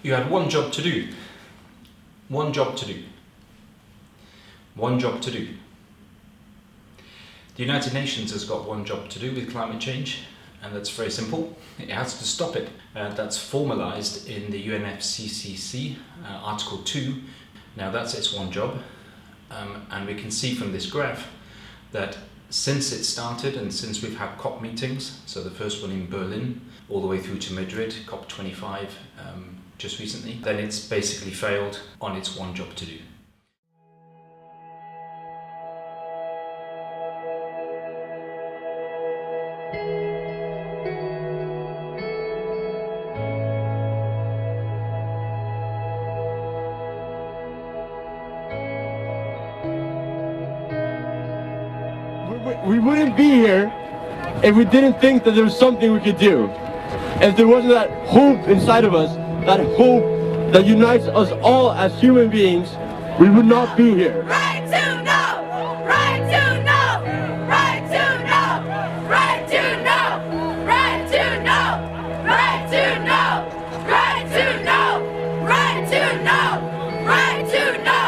You had one job to do. One job to do. One job to do. The United Nations has got one job to do with climate change, and that's very simple. It has to stop it. That's formalised in the UNFCCC, Article 2. Now that's its one job, and we can see from this graph that since it started and since we've had COP meetings, so the first one in Berlin, all the way through to Madrid, COP25 just recently, then it's basically failed on its one job to do. We wouldn't be here if we didn't think that there was something we could do. If there wasn't that hope inside of us, that hope that unites us all as human beings, we would not be here. Right to know! Right to know! Right to know! Right to know! Right to know! Right to know! Right to know! Right to know! Right to know!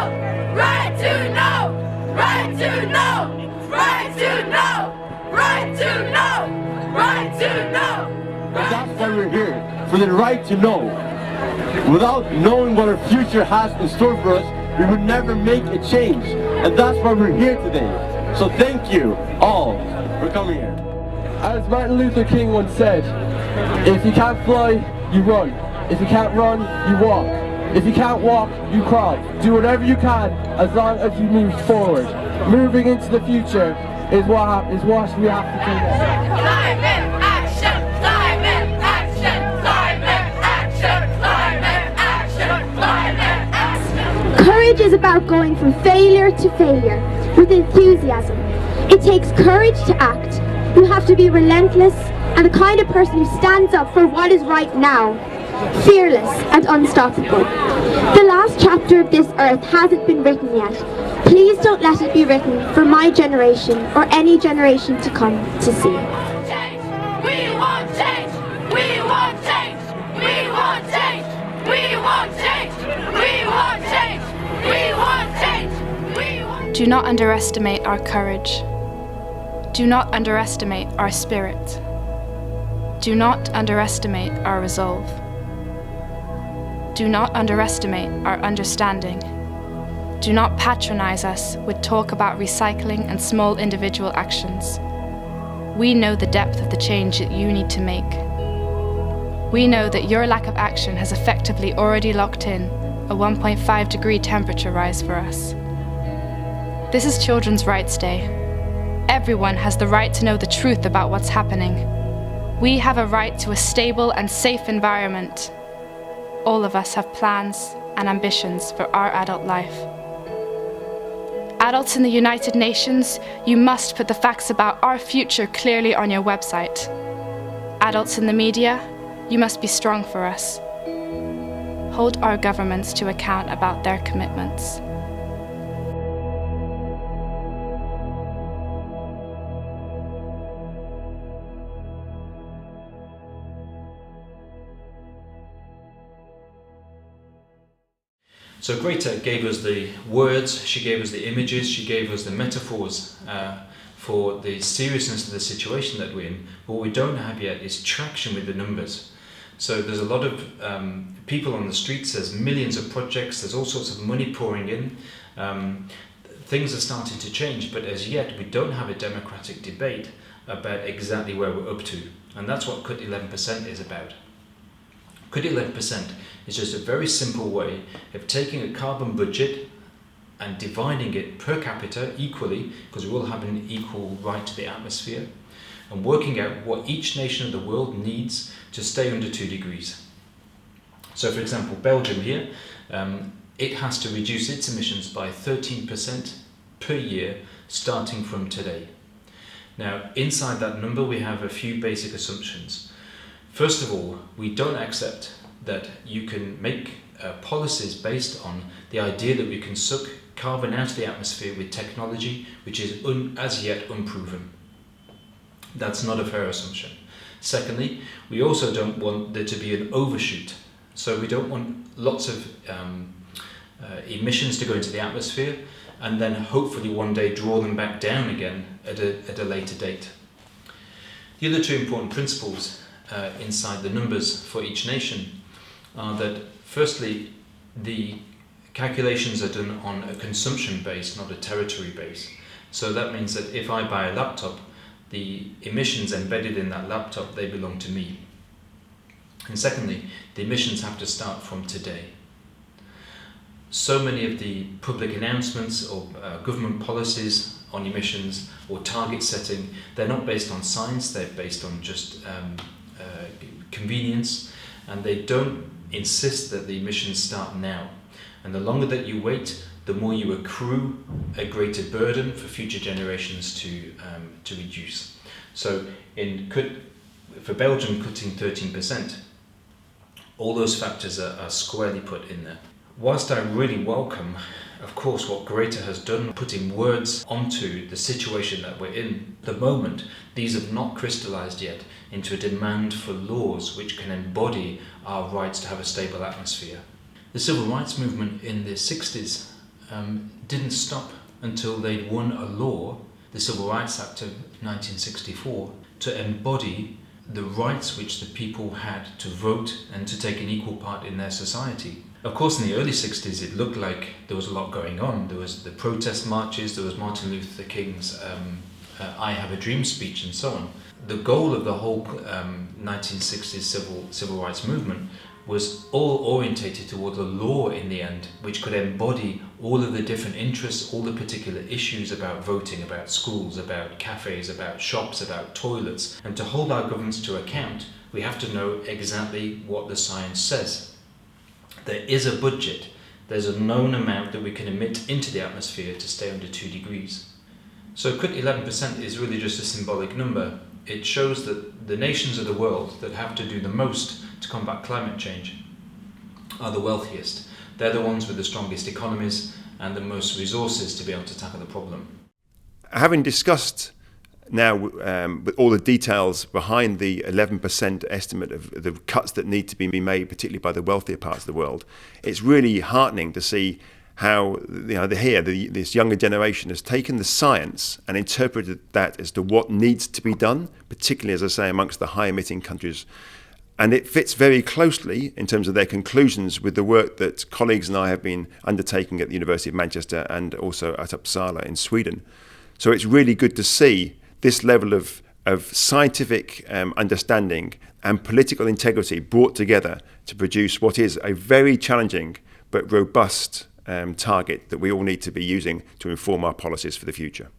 Right to know! Right to know! Right to know! Right to know! Right to know! And that's why we're here, for the right to know. Without knowing what our future has in store for us, we would never make a change. And that's why we're here today. So thank you all for coming here. As Martin Luther King once said, if you can't fly, you run. If you can't run, you walk. If you can't walk, you crawl. Do whatever you can as long as you move forward. Moving into the future is what we have to do now. Climate action! Climate action! Climate action! Climate action! Climate action! Courage is about going from failure to failure with enthusiasm. It takes courage to act. You have to be relentless and the kind of person who stands up for what is right now. Fearless and unstoppable. The last chapter of this earth hasn't been written yet. Please don't let it be written for my generation or any generation to come to see. Change! We want change! We want change! We want change! We want change! We want change! We want change! We want. Do not underestimate our courage. Do not underestimate our spirit. Do not underestimate our resolve. Do not underestimate our understanding. Do not patronize us with talk about recycling and small individual actions. We know the depth of the change that you need to make. We know that your lack of action has effectively already locked in a 1.5 degree temperature rise for us. This is Children's Rights Day. Everyone has the right to know the truth about what's happening. We have a right to a stable and safe environment. All of us have plans and ambitions for our adult life. Adults in the United Nations, you must put the facts about our future clearly on your website. Adults in the media, you must be strong for us. Hold our governments to account about their commitments. So Greta gave us the words, she gave us the images, she gave us the metaphors for the seriousness of the situation that we're in. But what we don't have yet is traction with the numbers. So there's a lot of people on the streets, there's millions of projects, there's all sorts of money pouring in. Things are starting to change, but as yet we don't have a democratic debate about exactly where we're up to. And that's what Cut 11% is about. Cut 11% is just a very simple way of taking a carbon budget and dividing it per capita equally, because we all have an equal right to the atmosphere, and working out what each nation of the world needs to stay under 2 degrees. So for example, Belgium here, it has to reduce its emissions by 13% per year starting from today. Now inside that number we have a few basic assumptions. First of all, we don't accept that you can make policies based on the idea that we can suck carbon out of the atmosphere with technology which is as yet unproven. That's not a fair assumption. Secondly, we also don't want there to be an overshoot. So we don't want lots of emissions to go into the atmosphere and then hopefully one day draw them back down again at a later date. The other two important principles inside the numbers for each nation are that, firstly, the calculations are done on a consumption base, not a territory base. So that means that if I buy a laptop, the emissions embedded in that laptop, they belong to me. And secondly, the emissions have to start from today. So many of the public announcements or government policies on emissions or target setting, they're not based on science, they're based on just convenience, and they don't insist that the emissions start now. And the longer that you wait, the more you accrue a greater burden for future generations to reduce. So for Belgium, cutting 13%, all those factors are squarely put in there. Whilst I really welcome, of course, what Greta has done, putting words onto the situation that we're in, at the moment, these have not crystallized yet into a demand for laws which can embody our rights to have a stable atmosphere. The civil rights movement in the 60s didn't stop until they'd won a law, the Civil Rights Act of 1964, to embody the rights which the people had to vote and to take an equal part in their society. Of course, in the early 60s, it looked like there was a lot going on. There was the protest marches, there was Martin Luther King's I Have a Dream speech, and so on. The goal of the whole 1960s civil rights movement was all orientated towards a law in the end, which could embody all of the different interests, all the particular issues about voting, about schools, about cafes, about shops, about toilets. And to hold our governments to account, we have to know exactly what the science says. There is a budget. There's a known amount that we can emit into the atmosphere to stay under 2 degrees. So cut 11% is really just a symbolic number. It shows that the nations of the world that have to do the most to combat climate change are the wealthiest. They're the ones with the strongest economies and the most resources to be able to tackle the problem. Having discussed now with all the details behind the 11% estimate of the cuts that need to be made, particularly by the wealthier parts of the world, it's really heartening to see how this younger generation has taken the science and interpreted that as to what needs to be done, particularly, as I say, amongst the high-emitting countries. And it fits very closely in terms of their conclusions with the work that colleagues and I have been undertaking at the University of Manchester and also at Uppsala in Sweden. So it's really good to see this level of scientific understanding and political integrity brought together to produce what is a very challenging but robust target that we all need to be using to inform our policies for the future.